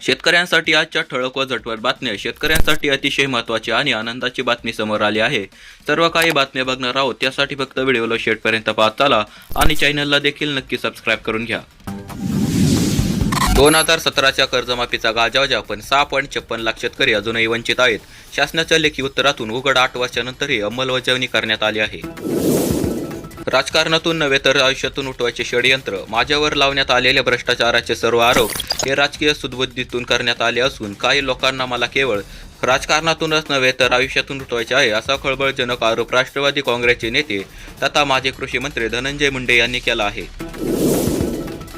शेतकऱ्यांसाठी आजच्या ठळक व झटपट बातम्या. शेतकऱ्यांसाठी अतिशय महत्त्वाची आणि आनंदाची बातमी समोर आली आहे. सर्व काही बातम्या बघणार आहोत, त्यासाठी फक्त व्हिडिओला शेवटपर्यंत पाहत चला आणि चॅनलला देखील नक्की सबस्क्राईब करून घ्या. 2017च्या कर्जमाफीचा गाजावाजा, पण 6.56 लाख शेतकरी अजूनही वंचित आहेत. शासनाच्या लेखी उत्तरातून उघड 8 वर्षानंतरही अंमलबजावणी करण्यात आली आहे. राजकारणातून नव्हे तर आयुष्यातून उठवायचे षडयंत्र. माझ्यावर लावण्यात आलेल्या भ्रष्टाचाराचे सर्व आरोप हे राजकीय सुदबुद्धीतून करण्यात आले असून काही लोकांना मला केवळ राजकारणातूनच नव्हे तर आयुष्यातून उठवायचे आहे, असा खळबळजनक आरोप राष्ट्रवादी काँग्रेसचे नेते तथा माजी कृषी मंत्री धनंजय मुंडे यांनी केला आहे.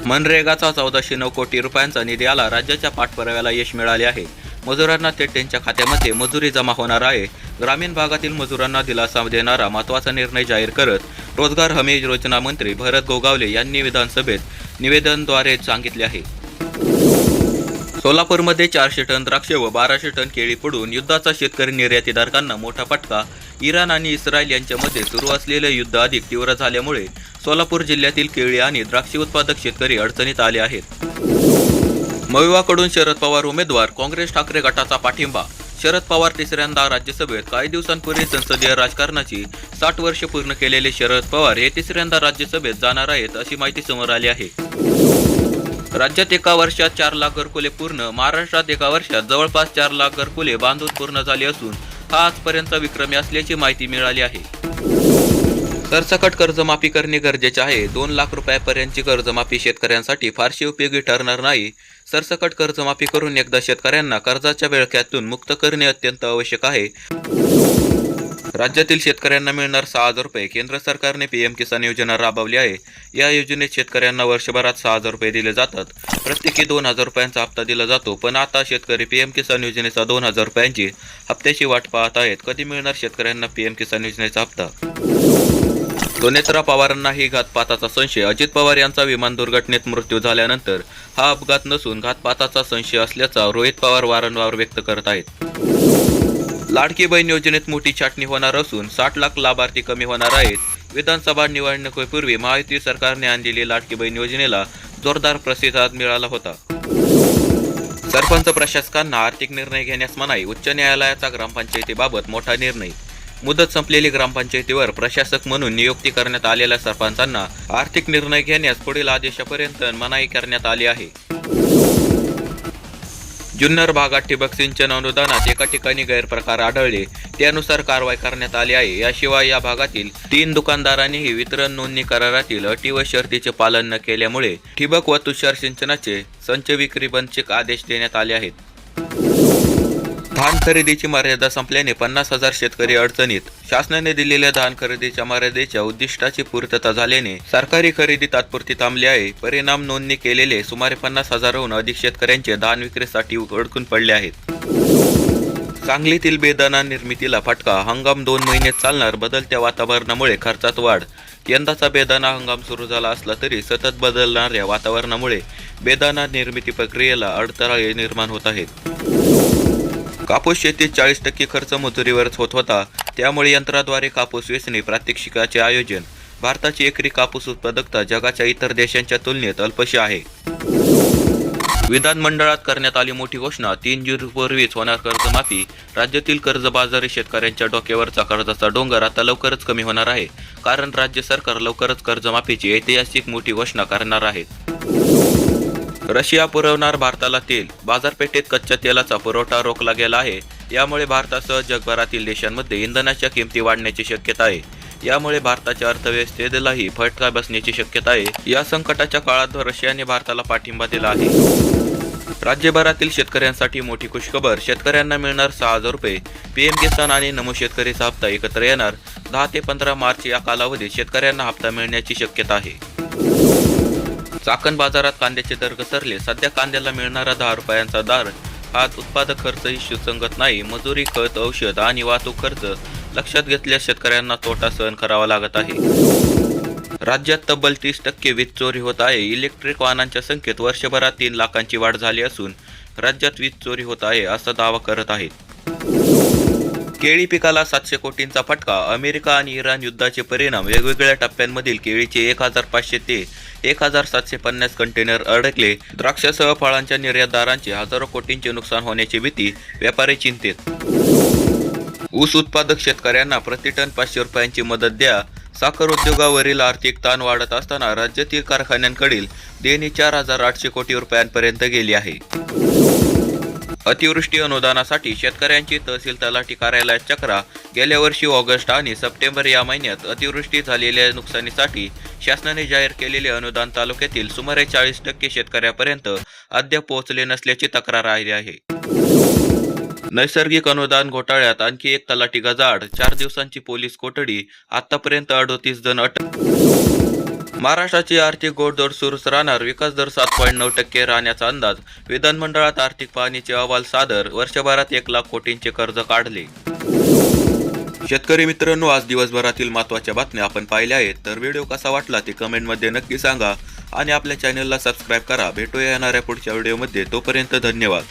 मनरेगाचा 1409 कोटी रुपयांचा निधी आला. राज्याच्या पाठपुराव्याला यश मिळाले आहे. मजुरांना थेट त्यांच्या खात्यामध्ये मजुरी जमा होणार आहे. ग्रामीण भागातील मजुरांना दिलासा देणारा महत्त्वाचा निर्णय जाहीर करत रोजगार हमी योजना मंत्री भरत गोगावले यांनी विधानसभेत निवेदनाद्वारे सांगितले आहे. सोलापूरमध्ये 400 टन द्राक्ष व 1200 टन केळी पडून युद्धाचा शेतकरी निर्यातीदारांना मोठा फटका. इराण आणि इस्रायल यांच्यामध्ये सुरू असलेले युद्ध अधिक तीव्र झाल्यामुळे सोलापूर जिल्ह्यातील केळी आणि द्राक्ष उत्पादक शेतकरी अडचणीत आले आहेत. मविवाकडून शरद पवार उमेदवार, काँग्रेस ठाकरे गटाचा पाठिंबा. शरद पवार तिसऱ्यांदा राज्यसभेत. काही दिवसांपूर्वी संसदीय राजकारणाची 60 वर्षे पूर्ण केलेले शरद पवार हे तिसऱ्यांदा राज्यसभेत जाणार आहेत, अशी माहिती समोर आली आहे. राज्यात एका वर्षात 4 लाख घरकुले पूर्ण. महाराष्ट्रात एका वर्षात जवळपास 4 लाख घरकुले बांधून पूर्ण झाली असून हा आजपर्यंत विक्रमी असल्याची माहिती मिळाली आहे. सरसकट कर्जमाफी करणे गरजेचे आहे. 2 लाख रुपयापर्यंतची कर्जमाफी शेतकऱ्यांसाठी फारशी उपयोगी ठरणार नाही. सरसकट कर्जमाफी करून एकदा शेतकऱ्यांना कर्जाच्या विळख्यातून मुक्त करणे अत्यंत आवश्यक आहे. राज्यातील शेतकऱ्यांना मिळणार 6,000 रुपये. केंद्र सरकारने PM किसान योजना राबवली आहे. या योजनेत शेतकऱ्यांना वर्षभरात 6,000 रुपये दिले जातात. प्रत्येकी 2,000 रुपयांचा हप्ता दिला जातो. पण आता शेतकरी PM किसान योजनेचा 2,000 रुपयांची हप्त्याची वाट पाहत आहेत. कधी मिळणार शेतकऱ्यांना PM किसान योजनेचा हप्ता? सुनेत्रा पवारांनाही घातपाताचा संशय. अजित पवार यांचा विमान दुर्घटनेत मृत्यू झाल्यानंतर हा अपघात नसून घातपाताचा संशय असल्याचा रोहित पवार वारंवार व्यक्त करत आहेत. लाडकी बहीण योजनेत मोठी छाटणी होणार असून 60 लाख लाभार्थी कमी होणार आहेत. विधानसभा निवडणुकीपूर्वी महायुती सरकारने आणलेली लाडकी बहीण योजनेला जोरदार प्रतिसाद मिळाला होता. सरपंच प्रशासकांना आर्थिक निर्णय घेण्यास मनाई. उच्च न्यायालयाचा ग्रामपंचायतीबाबत मोठा निर्णय. मुदत संपलेली ग्रामपंचायतीवर प्रशासक म्हणून नियुक्ती करण्यात आलेल्या सरपंचांना आर्थिक निर्णय घेण्यास पुढील आदेशापर्यंत मनाई करण्यात आली आहे. जुन्नर भागात ठिबक सिंचन अनुदानात एका ठिकाणी गैरप्रकार आढळले, त्यानुसार कारवाई करण्यात आली आहे. याशिवाय या भागातील 3 दुकानदारांनीही वितरण नोंदणी करारातील अटी व शर्तीचे पालन न केल्यामुळे ठिबक व तुषार सिंचनाचे संच विक्री बंदचे आदेश देण्यात आले आहेत. धान खरेदीची मर्यादा संपल्याने 50,000 शेतकरी अडचणीत. शासनाने दिलेल्या धान खरेदीच्या मर्यादेच्या उद्दिष्टाची पूर्तता झाल्याने सरकारी खरेदी तात्पुरती थांबली आहे. परिणाम नोंदणी केलेले सुमारे 50,000हून अधिक शेतकऱ्यांचे धान विक्रीसाठी अडकून पडले आहेत. सांगलीतील बेदाणा निर्मितीला फटका. हंगाम 2 महिने चालणार. बदलत्या वातावरणामुळे खर्चात वाढ. यंदाचा बेदाणा हंगाम सुरू झाला असला तरी सतत बदलणाऱ्या वातावरणामुळे बेदाणा निर्मिती प्रक्रियेला अडथळे निर्माण होत आहेत. कापूस शेतीत 40% खर्च मजुरीवरच होत होता, त्यामुळे यंत्राद्वारे कापूस वेचणी प्रात्यक्षिकाचे आयोजन. भारताची एकरी कापूस उत्पादकता जगाच्या इतर देशांच्या तुलनेत अल्पशी आहे. विधानमंडळात करण्यात आली मोठी घोषणा. 3 जूनपूर्वीच होणार कर्जमाफी. राज्यातील कर्जबाजारी शेतकऱ्यांच्या डोक्यावरचा कर्जाचा डोंगर आता लवकरच कमी होणार आहे, कारण राज्य सरकार लवकरच कर्जमाफीची ऐतिहासिक मोठी घोषणा करणार आहे. रशिया पुरवणार भारताला तेल. बाजारपेठेत कच्च्या तेलाचा पुरवठा रोखला गेला आहे. यामुळे भारतासह जगभरातील देशांमध्ये इंधनाच्या किमती वाढण्याची शक्यता आहे. यामुळे भारताच्या अर्थव्यवस्थेलाही फटका बसण्याची शक्यता आहे. या संकटाच्या काळात रशियाने भारताला पाठिंबा दिला आहे. राज्यभरातील शेतकऱ्यांसाठी मोठी खुशखबर. शेतकऱ्यांना मिळणार 6,000 रुपये. PM किसान आणि नमो शेतकरीचा हप्ता एकत्र येणार. 10 ते 15 मार्च या कालावधीत शेतकऱ्यांना हप्ता मिळण्याची शक्यता आहे. चाकण बाजारात कांद्याचे दर घसरले. सध्या कांद्याला मिळणारा 10 रुपयांचा दर हा उत्पादक खर्चही सुसंगत नाही. मजुरी, खत, औषध आणि वाहतूक खर्च लक्षात घेतल्यास शेतकऱ्यांना तोटा सहन करावा लागत आहे. राज्यात तब्बल 30% वीज चोरी होत आहे. इलेक्ट्रिक वाहनांच्या संख्येत वर्षभरात 3 लाखांची वाढ झाली असून राज्यात वीज चोरी होत आहे असा दावा करत आहेत. केळी पिकाला 700 कोटींचा फटका. अमेरिका आणि इराण युद्धाचे परिणाम. वेगवेगळ्या टप्प्यांमधील केळीचे 1500 ते 1750 कंटेनर अडकले. द्राक्षासह फळांच्या निर्यातदारांचे हजारो कोटींचे नुकसान होण्याची भीती. व्यापारी चिंतेत. ऊस उत्पादक शेतकऱ्यांना प्रतिटन 500 रुपयांची मदत द्या. साखर उद्योगावरील आर्थिक ताण वाढत असताना राज्यातील कारखान्यांकडील देणी 4800 कोटी रुपयांपर्यंत गेली आहे. अतिवृष्टी अनुदानासाठी शेतकऱ्यांची तहसील तलाठी कार्यालयात चक्रा. गेल्या वर्षी ऑगस्ट आणि सप्टेंबर या महिन्यात अतिवृष्टी झालेल्या नुकसानीसाठी शासनाने जाहीर केलेले अनुदान तालुक्यातील सुमारे 40% शेतकऱ्यापर्यंत अद्याप पोहोचले नसल्याची तक्रार आली आहे. नैसर्गिक अनुदान घोटाळ्यात आणखी एक तलाठी गजाआड. 4 दिवसांची पोलीस कोठडी. आतापर्यंत 38 जण अटक. महाराष्ट्राची आर्थिक घोडदौड सुरूच राहणार. विकास दर 7.9% राहण्याचा अंदाज. विधानमंडळात आर्थिक पाहणीचे अहवाल सादर. वर्षभरात 1 लाख कोटींचे कर्ज काढले. शेतकरी मित्रांनो, आज दिवसभरातील महत्त्वाच्या बातम्या आपण पाहिल्या आहेत. तर व्हिडिओ कसा वाटला ते कमेंटमध्ये नक्की सांगा आणि आपल्या चॅनलला सबस्क्राईब करा. भेटूया येणाऱ्या पुढच्या व्हिडिओमध्ये. तोपर्यंत धन्यवाद.